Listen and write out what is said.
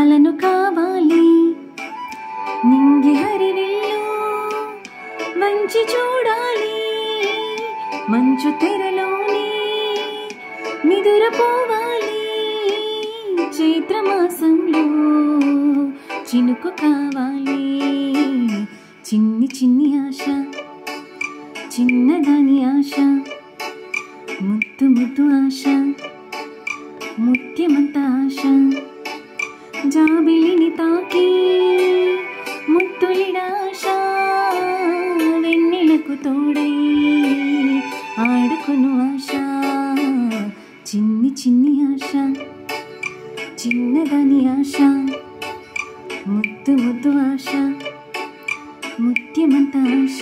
పాలను కావాలి నింగి హరివిల్లు మంచి చూడాలి మంచు తెరలోని నిదురపోవాలి చైత్రమాసంలో చినుకు కావాలి చిన్ని చిన్ని ఆశ చిన్నదాని ఆశ ముద్దు ముద్దు ఆశ ముత్యమంత ఆశ జాబిలిని తాకి ముత్తులిడాశ వెన్నెలకు తోడై ఆడుకును ఆశ చిన్ని చిన్ని ఆశ చిన్నదాని ఆశ ముద్దు ముద్దు ఆశ ముత్యమంత ఆశ